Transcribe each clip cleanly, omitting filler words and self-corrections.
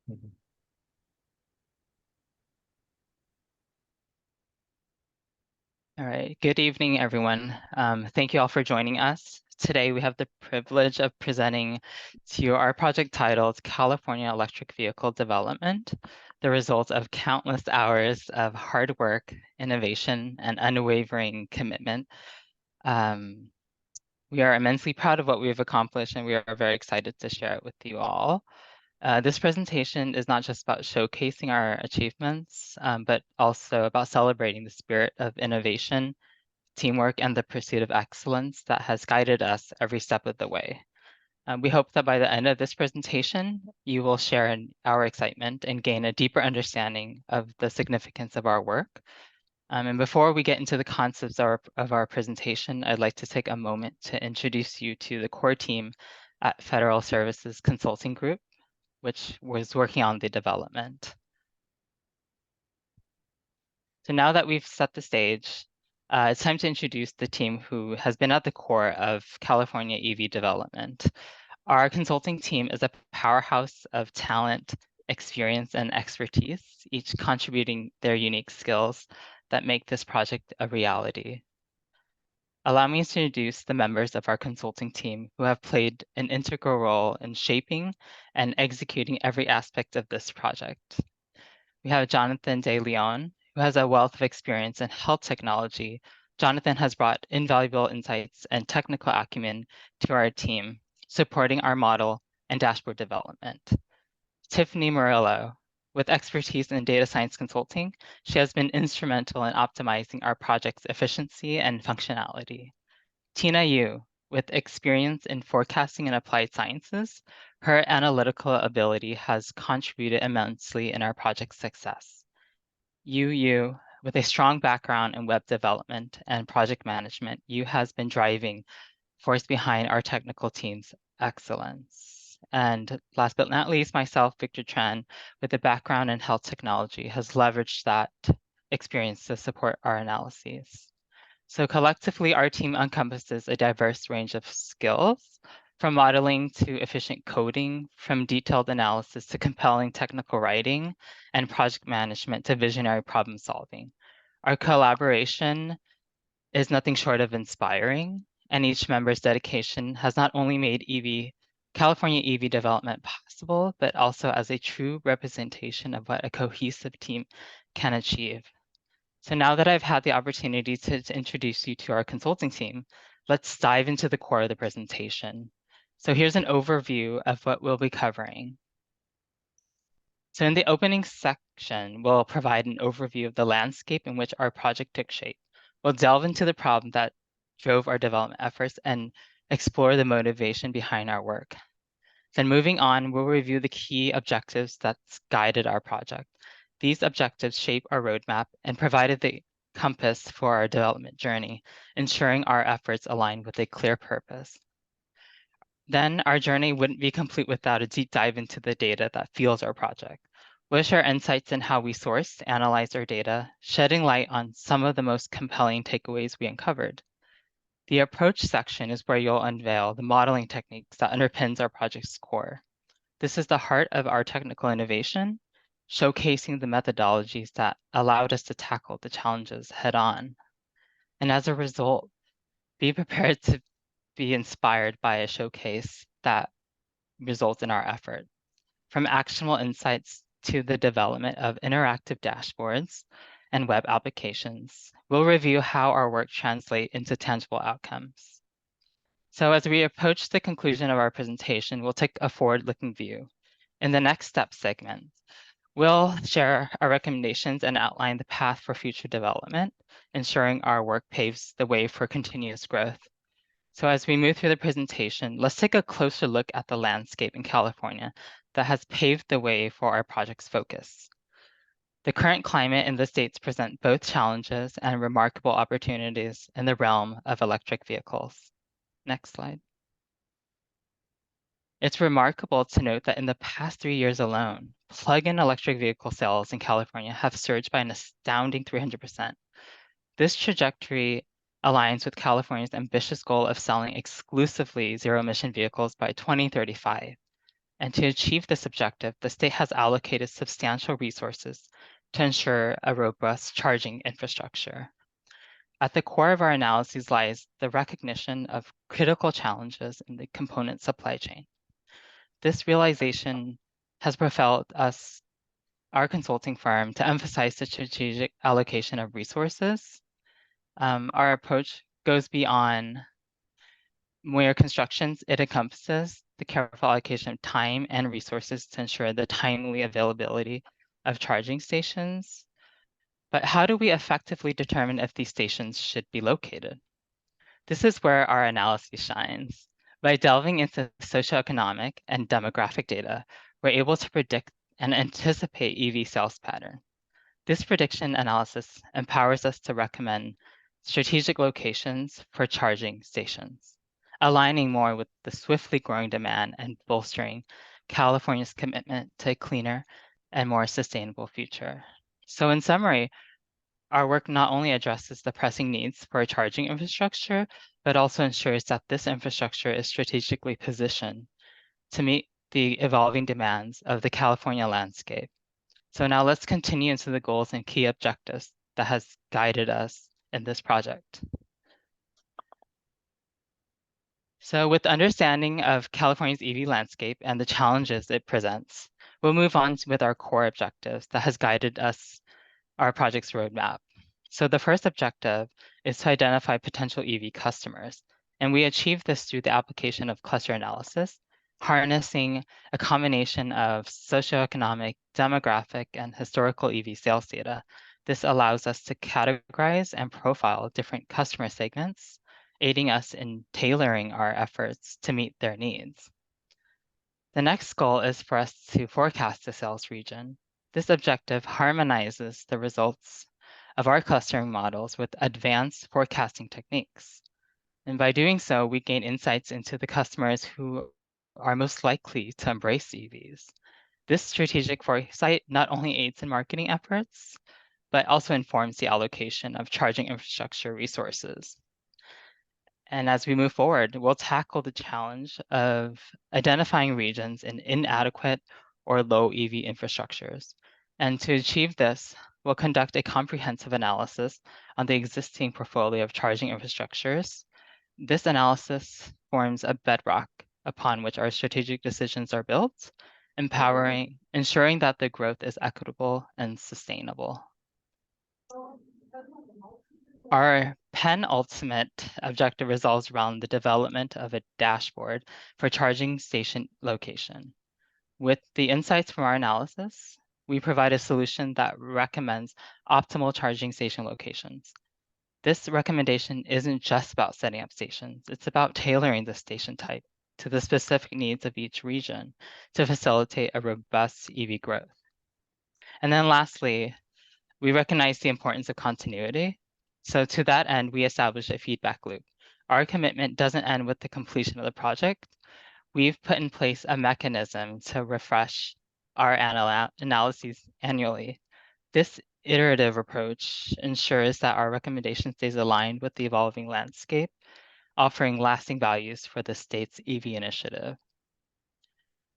Mhm. All right. Good evening, everyone. Thank you all for joining us. Today, we have the privilege of presenting to you our project titled California Electric Vehicle Development, the result of countless hours of hard work, innovation, and unwavering commitment. Um, we are immensely proud of what we've accomplished, and we are very excited to share it with you all. This presentation is not just about showcasing our achievements, but also about celebrating the spirit of innovation, teamwork, and the pursuit of excellence that has guided us every step of the way. We hope that by the end of this presentation, you will share in our excitement and gain a deeper understanding of the significance of our work. And before we get into the concepts of our presentation, I'd like to take a moment to introduce you to the core team at Federal Services Consulting Group, which was working on the development. So now that we've set the stage, it's time to introduce the team who has been at the core of California EV development. Our consulting team is a powerhouse of talent, experience, and expertise, each contributing their unique skills that make this project a reality. Allow me to introduce the members of our consulting team who have played an integral role in shaping and executing every aspect of this project. We have Jonathan De Leon, who has a wealth of experience in health technology. Jonathan has brought invaluable insights and technical acumen to our team, supporting our model and dashboard development. Tiffany Murillo, with expertise in data science consulting, she has been instrumental in optimizing our project's efficiency and functionality. Tina Yu, with experience in forecasting and applied sciences, her analytical ability has contributed immensely in our project's success. Yu, with a strong background in web development and project management, Yu has been driving force behind our technical team's excellence. And last but not least, myself, Victor Tran, with a background in health technology, has leveraged that experience to support our analyses. So collectively, our team encompasses a diverse range of skills, from modeling to efficient coding, from detailed analysis to compelling technical writing, and project management to visionary problem solving. Our collaboration is nothing short of inspiring, and each member's dedication has not only made California EV development possible, but also as a true representation of what a cohesive team can achieve. So now that I've had the opportunity to introduce you to our consulting team, let's dive into the core of the presentation. So here's an overview of what we'll be covering. So in the opening section, we'll provide an overview of the landscape in which our project took shape. We'll delve into the problem that drove our development efforts and explore the motivation behind our work. Then moving on, we'll review the key objectives that's guided our project. These objectives shape our roadmap and provided the compass for our development journey, ensuring our efforts align with a clear purpose. Then our journey wouldn't be complete without a deep dive into the data that fuels our project. We'll share insights in how we source, analyze our data, shedding light on some of the most compelling takeaways we uncovered. The approach section is where you'll unveil the modeling techniques that underpins our project's core. This is the heart of our technical innovation, showcasing the methodologies that allowed us to tackle the challenges head on. And as a result, be prepared to be inspired by a showcase that results in our effort. From actionable insights to the development of interactive dashboards and web applications, we'll review how our work translates into tangible outcomes. So as we approach the conclusion of our presentation, we'll take a forward-looking view. In the next step segment, we'll share our recommendations and outline the path for future development, ensuring our work paves the way for continuous growth. So as we move through the presentation, let's take a closer look at the landscape in California that has paved the way for our project's focus. The current climate in the states present both challenges and remarkable opportunities in the realm of electric vehicles. Next slide. It's remarkable to note that in the past 3 years alone, plug-in electric vehicle sales in California have surged by an astounding 300%. This trajectory aligns with California's ambitious goal of selling exclusively zero-emission vehicles by 2035. And to achieve this objective, the state has allocated substantial resources to ensure a robust charging infrastructure. At the core of our analyses lies the recognition of critical challenges in the component supply chain. This realization has propelled us, our consulting firm, to emphasize the strategic allocation of resources. Our approach goes beyond mere constructions. It encompasses the careful allocation of time and resources to ensure the timely availability of charging stations. But how do we effectively determine if these stations should be located? This is where our analysis shines. By delving into socioeconomic and demographic data, we're able to predict and anticipate EV sales pattern. This prediction analysis empowers us to recommend strategic locations for charging stations, aligning more with the swiftly growing demand and bolstering California's commitment to a cleaner and more sustainable future. So in summary, our work not only addresses the pressing needs for a charging infrastructure, but also ensures that this infrastructure is strategically positioned to meet the evolving demands of the California landscape. So now let's continue into the goals and key objectives that has guided us in this project. So with understanding of California's EV landscape and the challenges it presents, we'll move on with our core objectives that has guided us, our project's roadmap. So the first objective is to identify potential EV customers. And we achieve this through the application of cluster analysis, harnessing a combination of socioeconomic, demographic, and historical EV sales data. This allows us to categorize and profile different customer segments, aiding us in tailoring our efforts to meet their needs. The next goal is for us to forecast the sales region. This objective harmonizes the results of our clustering models with advanced forecasting techniques. And by doing so, we gain insights into the customers who are most likely to embrace EVs. This strategic foresight not only aids in marketing efforts, but also informs the allocation of charging infrastructure resources. And as we move forward, we'll tackle the challenge of identifying regions in inadequate or low EV infrastructures. And to achieve this, we'll conduct a comprehensive analysis on the existing portfolio of charging infrastructures. This analysis forms a bedrock upon which our strategic decisions are built, ensuring that the growth is equitable and sustainable. Our penultimate objective revolves around the development of a dashboard for charging station location. With the insights from our analysis, we provide a solution that recommends optimal charging station locations. This recommendation isn't just about setting up stations, it's about tailoring the station type to the specific needs of each region to facilitate a robust EV growth. And then lastly, we recognize the importance of continuity. So to that end, we establish a feedback loop. Our commitment doesn't end with the completion of the project. We've put in place a mechanism to refresh our analyses annually. This iterative approach ensures that our recommendation stays aligned with the evolving landscape, offering lasting values for the state's EV initiative.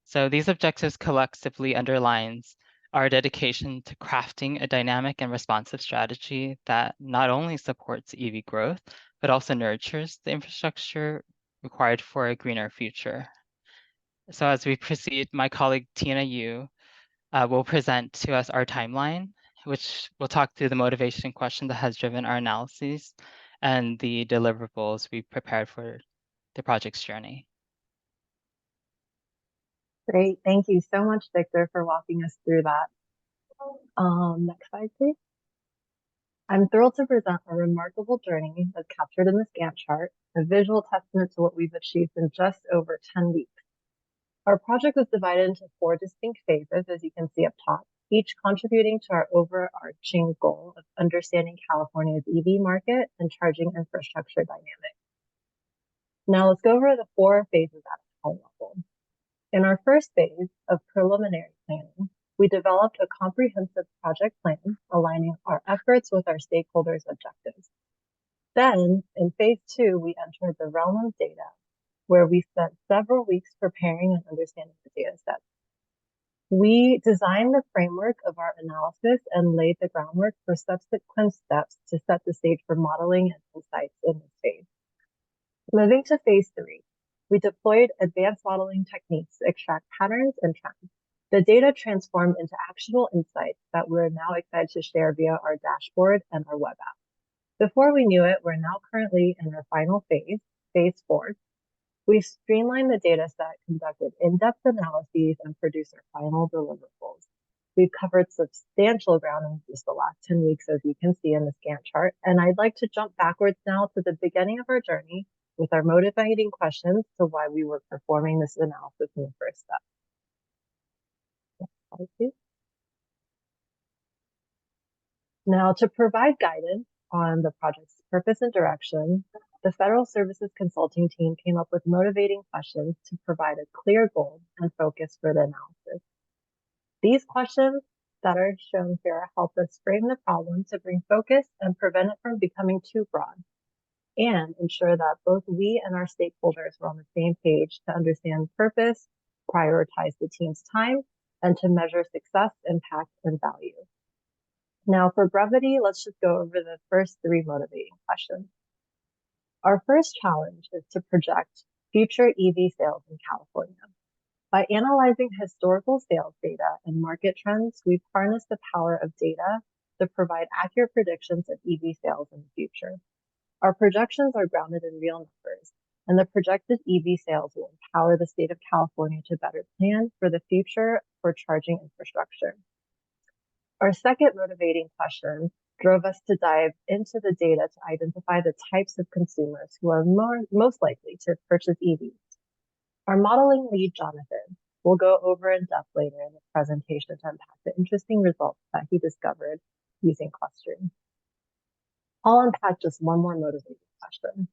So these objectives collectively underlines our dedication to crafting a dynamic and responsive strategy that not only supports EV growth, but also nurtures the infrastructure required for a greener future. So as we proceed, my colleague Tina Yu will present to us our timeline, which will talk through the motivation question that has driven our analyses and the deliverables we prepared for the project's journey. Great. Thank you so much, Victor, for walking us through that. Next slide, please. I'm thrilled to present a remarkable journey that's captured in this Gantt chart, a visual testament to what we've achieved in just over 10 weeks. Our project was divided into 4 distinct phases, as you can see up top, each contributing to our overarching goal of understanding California's EV market and charging infrastructure dynamics. Now let's go over the 4 phases at a high level. In our first phase of preliminary planning, we developed a comprehensive project plan aligning our efforts with our stakeholders' objectives. Then, in phase 2, we entered the realm of data, where we spent several weeks preparing and understanding the data set. We designed the framework of our analysis and laid the groundwork for subsequent steps to set the stage for modeling and insights in this phase. Moving to phase 3, we deployed advanced modeling techniques to extract patterns and trends. The data transformed into actionable insights that we're now excited to share via our dashboard and our web app. Before we knew it, we're now currently in our final phase, phase 4. We've streamlined the data set, conducted in-depth analyses, and produced our final deliverables. We've covered substantial ground in just the last 10 weeks, as you can see in this Gantt chart, and I'd like to jump backwards now to the beginning of our journey with our motivating questions to why we were performing this analysis in the first step. Next slide, please. Now, to provide guidance on the project's purpose and direction, the Federal Services Consulting team came up with motivating questions to provide a clear goal and focus for the analysis. These questions that are shown here help us frame the problem to bring focus and prevent it from becoming too broad, and ensure that both we and our stakeholders were on the same page to understand purpose, prioritize the team's time, and to measure success, impact, and value. Now, for brevity, let's just go over the first 3 motivating questions. Our first challenge is to project future EV sales in California. By analyzing historical sales data and market trends, we've harnessed the power of data to provide accurate predictions of EV sales in the future. Our projections are grounded in real numbers, and the projected EV sales will empower the state of California to better plan for the future for charging infrastructure. Our second motivating question drove us to dive into the data to identify the types of consumers who are most likely to purchase EVs. Our modeling lead, Jonathan, will go over in depth later in the presentation to unpack the interesting results that he discovered using clustering. I'll unpack just one more motivating question.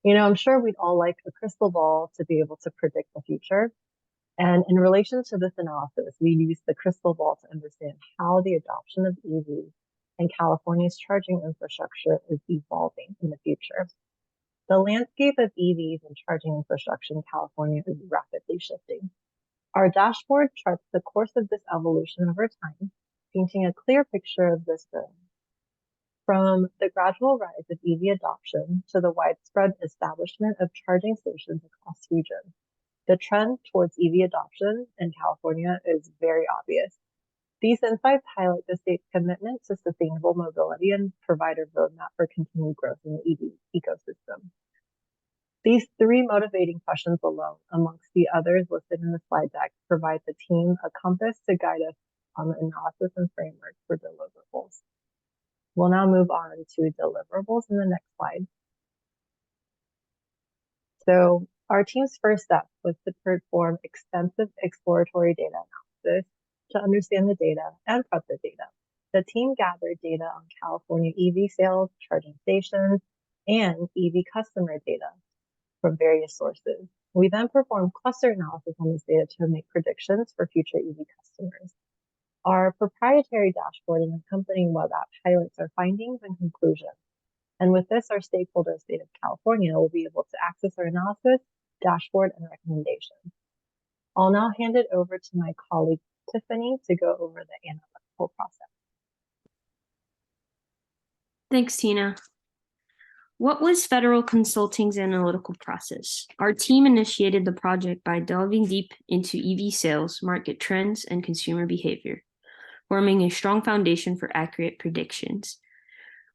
I'm sure we'd all like a crystal ball to be able to predict the future. And in relation to this analysis, we used the crystal ball to understand how the adoption of EVs and California's charging infrastructure is evolving in the future. The landscape of EVs and charging infrastructure in California is rapidly shifting. Our dashboard charts the course of this evolution over time, painting a clear picture of this journey. From the gradual rise of EV adoption to the widespread establishment of charging stations across regions, the trend towards EV adoption in California is very obvious. These insights highlight the state's commitment to sustainable mobility and provide a roadmap for continued growth in the EV ecosystem. These 3 motivating questions alone, amongst the others listed in the slide deck, provide the team a compass to guide us on the analysis and framework for deliverables. We'll now move on to deliverables in the next slide. So our team's first step was to perform extensive exploratory data analysis to understand the data and prep the data. The team gathered data on California EV sales, charging stations, and EV customer data from various sources. We then performed cluster analysis on this data to make predictions for future EV customers. Our proprietary dashboard and accompanying web app highlights our findings and conclusions. And with this, our stakeholder state of California will be able to access our analysis, dashboard, and recommendations. I'll now hand it over to my colleague, Tiffany, to go over the analytical process. Thanks, Tina. What was Federal Consulting's analytical process? Our team initiated the project by delving deep into EV sales, market trends, and consumer behavior, forming a strong foundation for accurate predictions.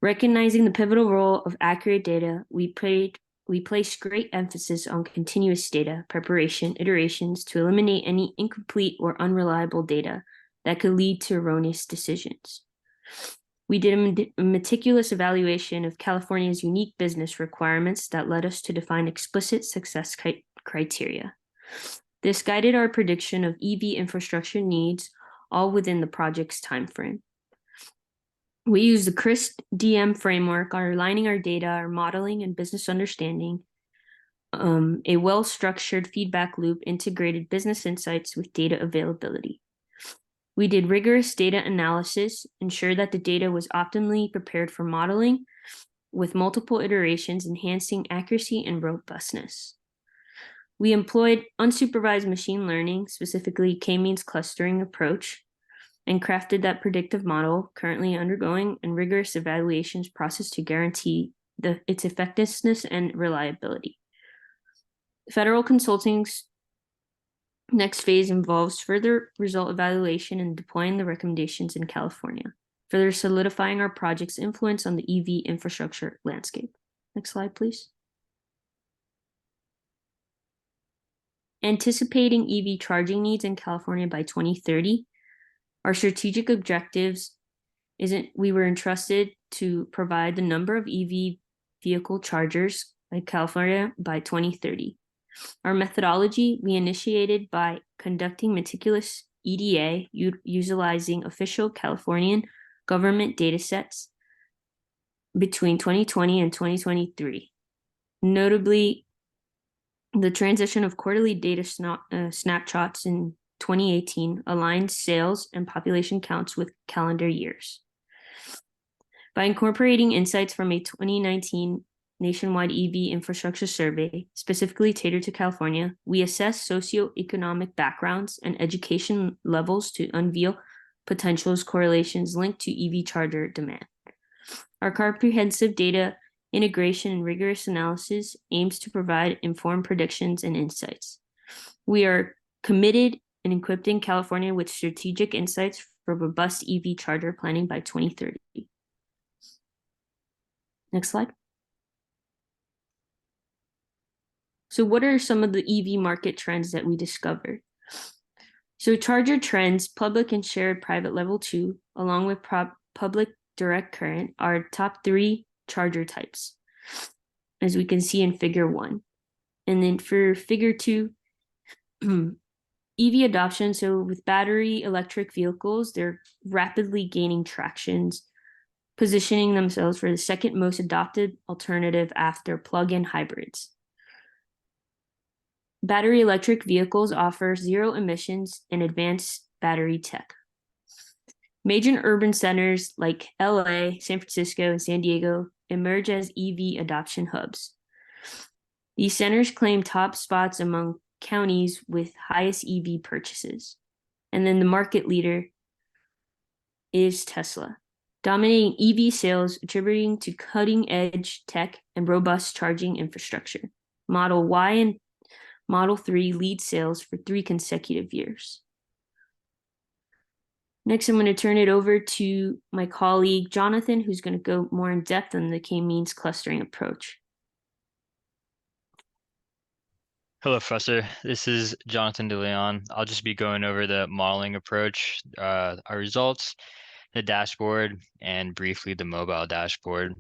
Recognizing the pivotal role of accurate data, we placed great emphasis on continuous data preparation iterations to eliminate any incomplete or unreliable data that could lead to erroneous decisions. We did a meticulous evaluation of California's unique business requirements that led us to define explicit success criteria. This guided our prediction of EV infrastructure needs, all within the project's timeframe. We used the CRISP-DM framework, aligning our data, our modeling, and business understanding. A well-structured feedback loop integrated business insights with data availability. We did rigorous data analysis, ensured that the data was optimally prepared for modeling, with multiple iterations enhancing accuracy and robustness. We employed unsupervised machine learning, specifically k-means clustering approach, and crafted that predictive model currently undergoing a rigorous evaluations process to guarantee its effectiveness and reliability. Federal consulting's next phase involves further result evaluation and deploying the recommendations in California, further solidifying our project's influence on the EV infrastructure landscape. Next slide, please. Anticipating EV charging needs in California by 2030, our strategic objectives we were entrusted to provide the number of EV vehicle chargers in California by 2030. Our methodology we initiated by conducting meticulous EDA utilizing official Californian government data sets between 2020 and 2023. Notably, the transition of quarterly data snapshots in 2018 aligned sales and population counts with calendar years. By incorporating insights from a 2019 nationwide EV infrastructure survey, specifically tailored to California, we assess socioeconomic backgrounds and education levels to unveil potential correlations linked to EV charger demand. Our comprehensive data integration and rigorous analysis aims to provide informed predictions and insights. We are committed in equipping California with strategic insights for robust EV charger planning by 2030. Next slide. So what are some of the EV market trends that we discovered? So charger trends, public and shared private level 2, along with public direct current, are top 3 charger types, as we can see in figure 1. And then for figure 2, EV adoption. So with battery electric vehicles, they're rapidly gaining tractions, positioning themselves for the second most adopted alternative after plug-in hybrids. Battery electric vehicles offer zero emissions and advanced battery tech. Major urban centers like LA, San Francisco, and San Diego emerge as EV adoption hubs. These centers claim top spots among counties with highest EV purchases. And then the market leader is Tesla, dominating EV sales, attributing to cutting-edge tech and robust charging infrastructure. Model Y and Model 3 lead sales for 3 consecutive years. Next, I'm going to turn it over to my colleague, Jonathan, who's going to go more in depth on the k-means clustering approach. Hello, Professor. This is Jonathan DeLeon. I'll just be going over the modeling approach, our results, the dashboard, and briefly the mobile dashboard.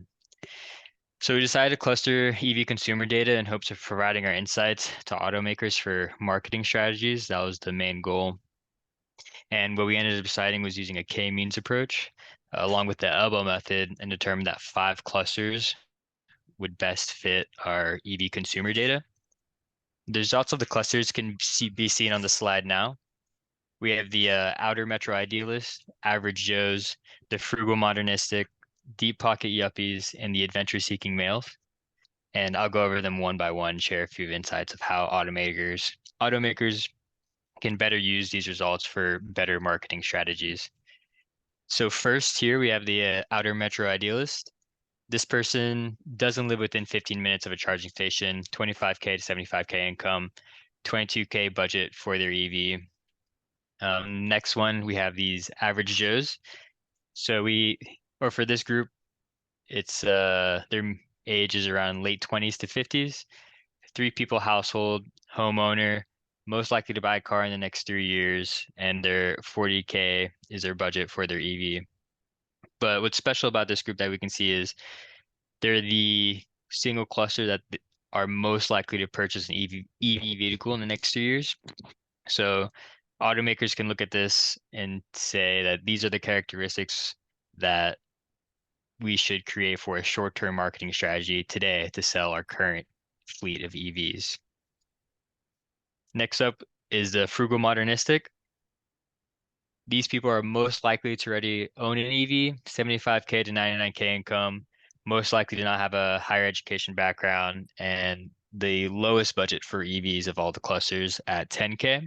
So we decided to cluster EV consumer data in hopes of providing our insights to automakers for marketing strategies. That was the main goal. And what we ended up deciding was using a k-means approach along with the elbow method, and determined that 5 clusters would best fit our EV consumer data. The results of the clusters can be seen on the slide now. We have the outer metro idealist, average Joes, the frugal modernistic, deep pocket yuppies, and the adventure-seeking males. And I'll go over them one by one, share a few insights of how automakers can better use these results for better marketing strategies. So first here we have the outer metro idealist. This person doesn't live within 15 minutes of a charging station, 25K to 75K income, 22K budget for their EV. Next one, we have these average Joes. So for this group, it's their age is around late 20s to 50s, 3-people household, homeowner, most likely to buy a car in the next 3 years, and their 40K is their budget for their EV. But what's special about this group that we can see is they're the single cluster that are most likely to purchase an EV vehicle in the next 2 years. So automakers can look at this and say that these are the characteristics that we should create for a short-term marketing strategy today to sell our current fleet of EVs. Next up is the frugal modernistic. These people are most likely to already own an EV, 75K to 99K income, most likely to not have a higher education background, and the lowest budget for EVs of all the clusters at 10K.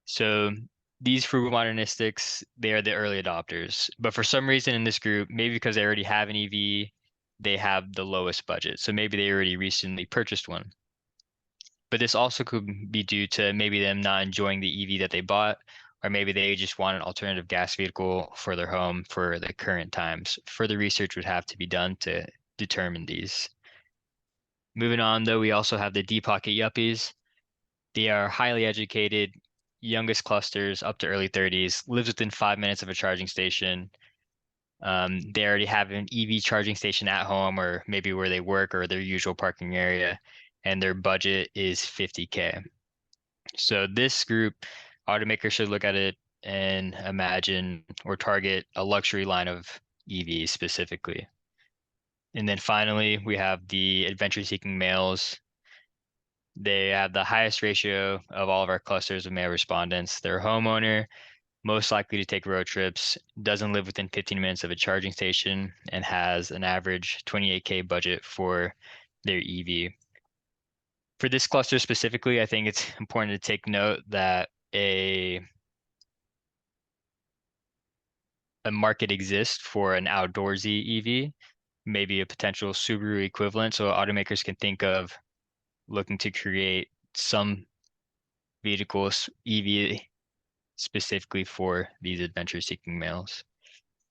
So these frugal modernistics, they are the early adopters. But for some reason in this group, maybe because they already have an EV, they have the lowest budget. So maybe they already recently purchased one. But this also could be due to maybe them not enjoying the EV that they bought, or maybe they just want an alternative gas vehicle for their home for the current times. Further research would have to be done to determine these. Moving on, though, we also have the deep pocket yuppies. They are highly educated, youngest clusters up to early 30s, lives within 5 minutes of a charging station. They already have an EV charging station at home or maybe where they work or their usual parking area, and their budget is 50K. So this group, automakers should look at it and imagine or target a luxury line of EVs specifically. And then finally, we have the adventure-seeking males. They have the highest ratio of all of our clusters of male respondents. They're a homeowner, most likely to take road trips, doesn't live within 15 minutes of a charging station, and has an average 28K budget for their EV. For this cluster specifically, I think it's important to take note that a market exists for an outdoorsy EV, maybe a potential Subaru equivalent. So automakers can think of looking to create some vehicles, EV specifically for these adventure-seeking males.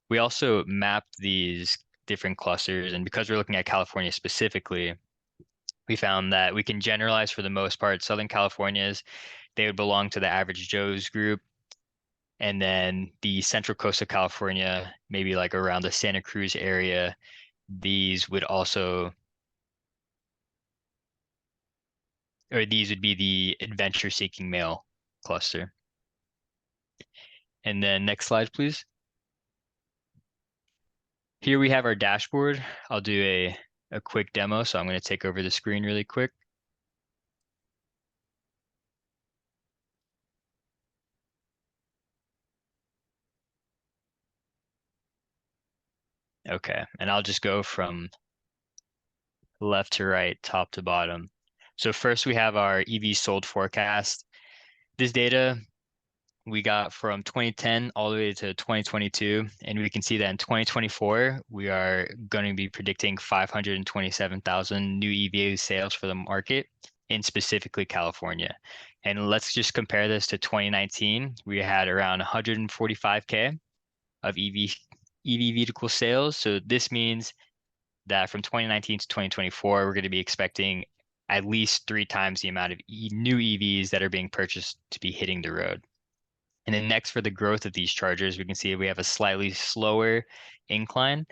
We also mapped these different clusters, and because we're looking at California specifically, we found that we can generalize for the most part. Southern California's, they would belong to the average Joe's group. And then the central coast of California, maybe like around the Santa Cruz area, these would also, or these would be the adventure-seeking male cluster. And then next slide, please. Here we have our dashboard. I'll do a quick demo, so I'm going to take over the screen really quick. Okay, and I'll just go from left to right, top to bottom. So first we have our EV sold forecast. This data we got from 2010 all the way to 2022, and we can see that in 2024, we are going to be predicting 527,000 new EV sales for the market in specifically California. And let's just compare this to 2019. We had around 145K of EV vehicle sales. So this means that from 2019 to 2024, we're going to be expecting at least 3 times the amount of new EVs that are being purchased to be hitting the road. And then next, for the growth of these chargers, we can see we have a slightly slower incline.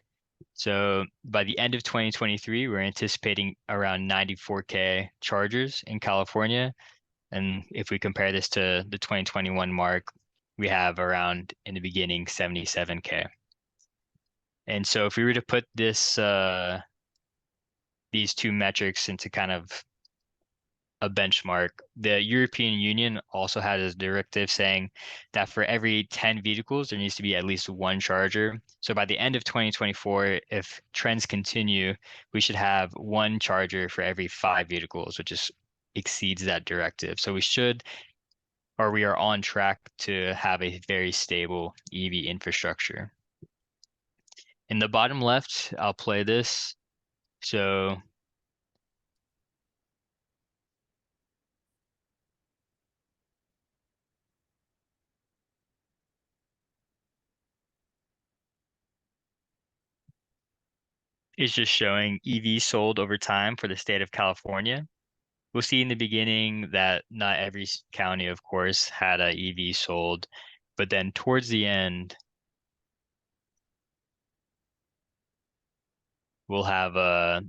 So by the end of 2023, we're anticipating around 94K chargers in California. And if we compare this to the 2021 mark, we have around, in the beginning, 77K. And so if we were to put this these two metrics into kind of a benchmark, the European Union also has a directive saying that for every 10 vehicles, there needs to be at least 1 charger. So by the end of 2024, if trends continue, we should have 1 charger for every 5 vehicles, which is exceeds that directive. So we should, or we are on track to have a very stable EV infrastructure. In the bottom left, I'll play this. So it's just showing EVs sold over time for the state of California. We'll see in the beginning that not every county, of course, had a EV sold, but then towards the end, we'll have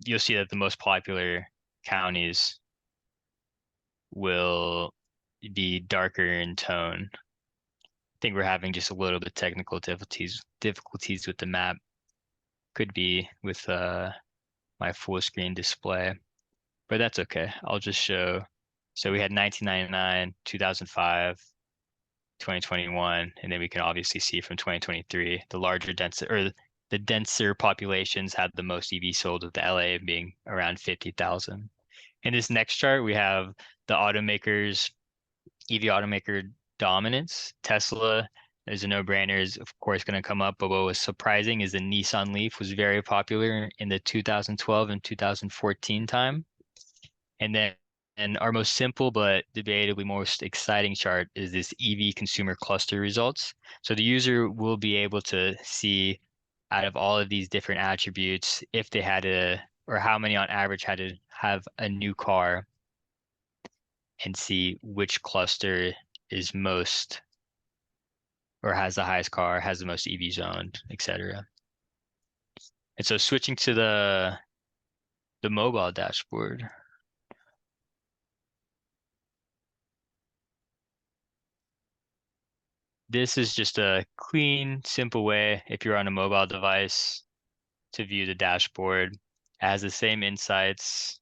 you'll see that the most popular counties will be darker in tone. I think we're having just a little bit technical difficulties with the map. Could be with my full screen display, but that's okay. I'll just show. So we had 1999, 2005, 2021, and then we can obviously see from 2023, the larger denser or the denser populations had the most EV sold, with the LA being around 50,000. In this next chart, we have the automakers, EV automaker dominance. Tesla is a no-brainer, is of course going to come up, but what was surprising is the Nissan Leaf was very popular in the 2012 and 2014 time. And our most simple but debatably most exciting chart is this EV consumer cluster results. So the user will be able to see out of all of these different attributes if they had or how many on average had to have a new car, and see which cluster is most or has the highest car, has the most EVs owned, etc. And so switching to the mobile dashboard. This is just a clean, simple way if you're on a mobile device to view the dashboard. It has the same insights,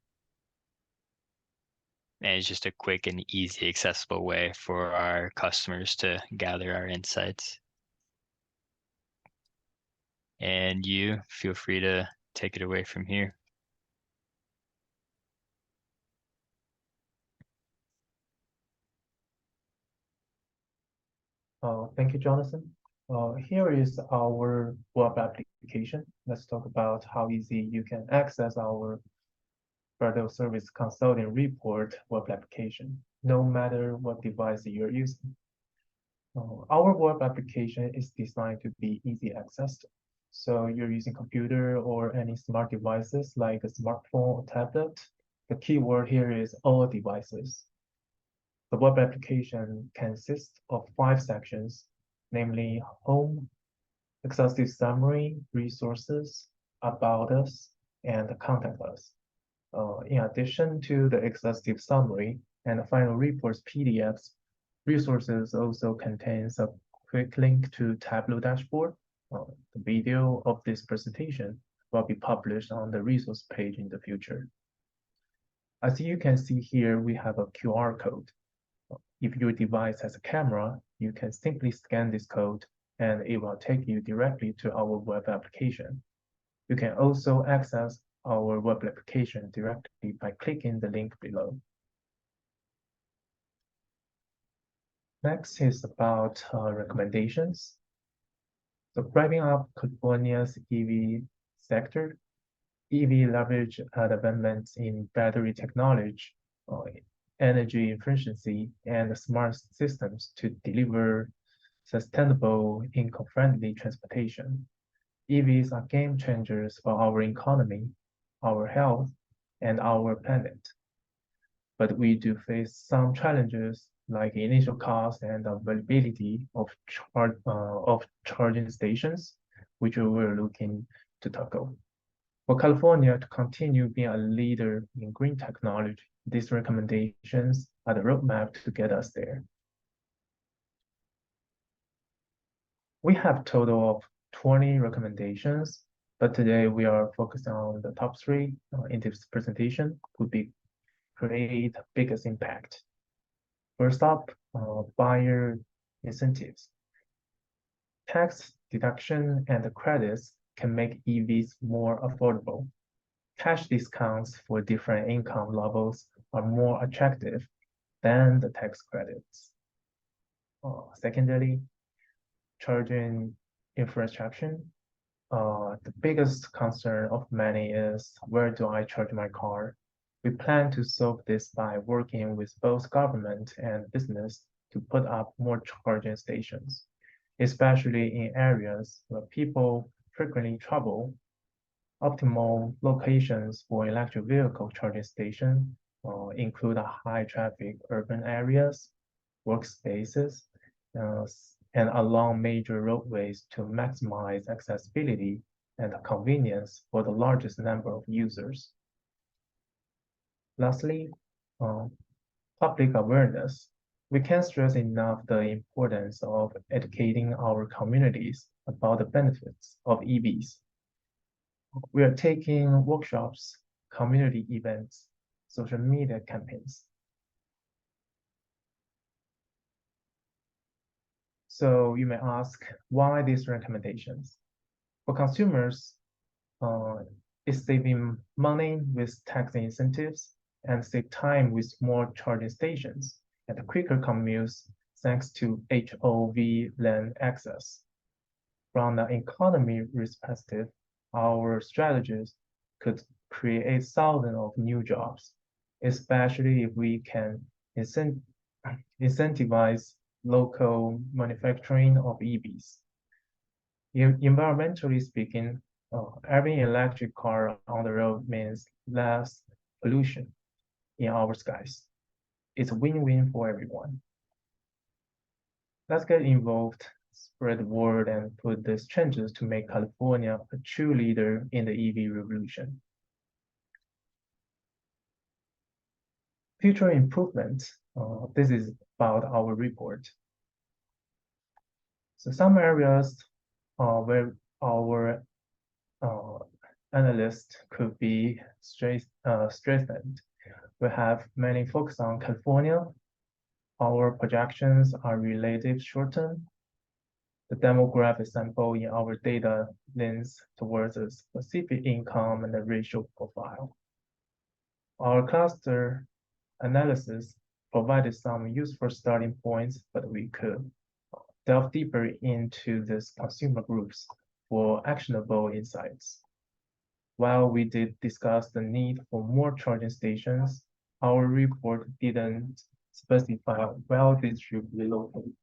and it's just a quick and easy, accessible way for our customers to gather our insights. And you feel free to take it away from here. Thank you, Jonathan. Here is our web application. Let's talk about how easy you can access our Federal Service Consulting Report web application, no matter what device you're using. Our web application is designed to be easy accessed. So you're using computer or any smart devices like a smartphone or tablet. The keyword here is all devices. The web application consists of 5 sections, namely Home, Exhaustive Summary, Resources, About Us, and Contact Us. In addition to the exhaustive summary and the final reports PDFs, Resources also contains a quick link to Tableau dashboard. The video of this presentation will be published on the resource page in the future. As you can see here, we have a QR code. If your device has a camera, you can simply scan this code and it will take you directly to our web application. You can also access our web application directly by clicking the link below. Next is about recommendations. So wrapping up California's EV sector, EV leverage developments in battery technology, energy efficiency, and smart systems to deliver sustainable, eco-friendly transportation. EVs are game changers for our economy, our health, and our planet. But we do face some challenges like initial cost and availability of charging stations, which we're looking to tackle. For California to continue being a leader in green technology, these recommendations are the roadmap to get us there. We have a total of 20 recommendations, but today we are focused on the top 3 in this presentation would be create biggest impact. First up, buyer incentives. Tax deduction and credits can make EVs more affordable. Cash discounts for different income levels are more attractive than the tax credits. Secondly, charging infrastructure. The biggest concern of many is where do I charge my car? We plan to solve this by working with both government and business to put up more charging stations, especially in areas where people frequently travel. Optimal locations for electric vehicle charging stations include high traffic urban areas, workspaces, and along major roadways to maximize accessibility and convenience for the largest number of users. Lastly, public awareness. We can't stress enough the importance of educating our communities about the benefits of EVs. We are taking workshops, community events, social media campaigns. So you may ask, why these recommendations? For consumers, it's saving money with tax incentives and save time with more charging stations and quicker commutes thanks to HOV lane access. From an economy perspective, our strategies could create thousands of new jobs, especially if we can incentivize local manufacturing of EVs. Environmentally speaking, having an electric car on the road means less pollution in our skies. It's a win-win for everyone. Let's get involved, spread the word, and put these changes to make California a true leader in the EV revolution. Future improvements. This is about our report. So some areas where our analysts could be strengthened. We have mainly focused on California. Our projections are relative short-term. The demographic sample in our data leans towards a specific income and a racial profile. Our cluster analysis provided some useful starting points, but we could delve deeper into these consumer groups for actionable insights. While we did discuss the need for more charging stations, our report didn't specify where these should be located.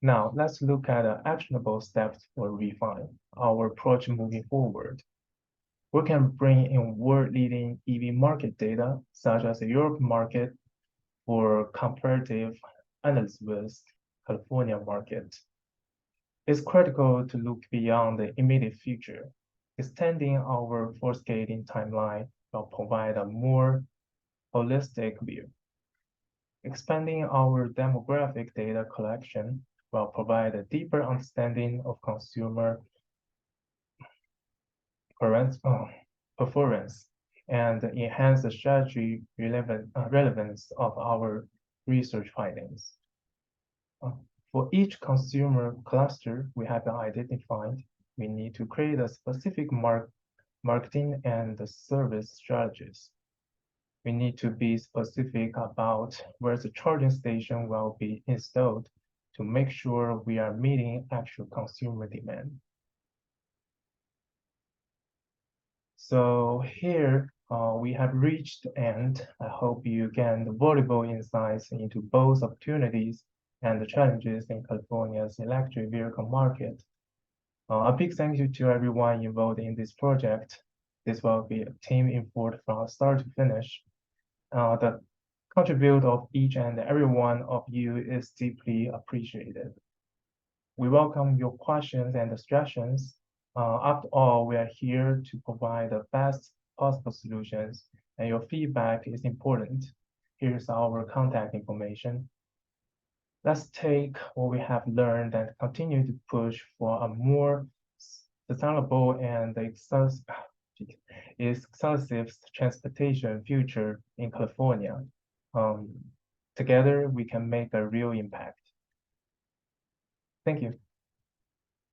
Now, let's look at actionable steps for refine our approach moving forward. We can bring in world-leading EV market data, such as the Europe market, for comparative analysis with California market. It's critical to look beyond the immediate future. Extending our forecasting timeline will provide a more holistic view. Expanding our demographic data collection will provide a deeper understanding of consumer performance and enhance the strategy relevance of our research findings. For each consumer cluster we have identified, we need to create a specific marketing and service strategies. We need to be specific about where the charging station will be installed to make sure we are meeting actual consumer demand. So here we have reached the end. I hope you gain valuable insights into both opportunities and the challenges in California's electric vehicle market. A big thank you to everyone involved in this project. This will be a team effort from start to finish. The contribution of each and every one of you is deeply appreciated. We welcome your questions and suggestions. After all, we are here to provide the best possible solutions, and your feedback is important. Here's our contact information. Let's take what we have learned and continue to push for a more sustainable and exclusive transportation future in California. Together, we can make a real impact. Thank you.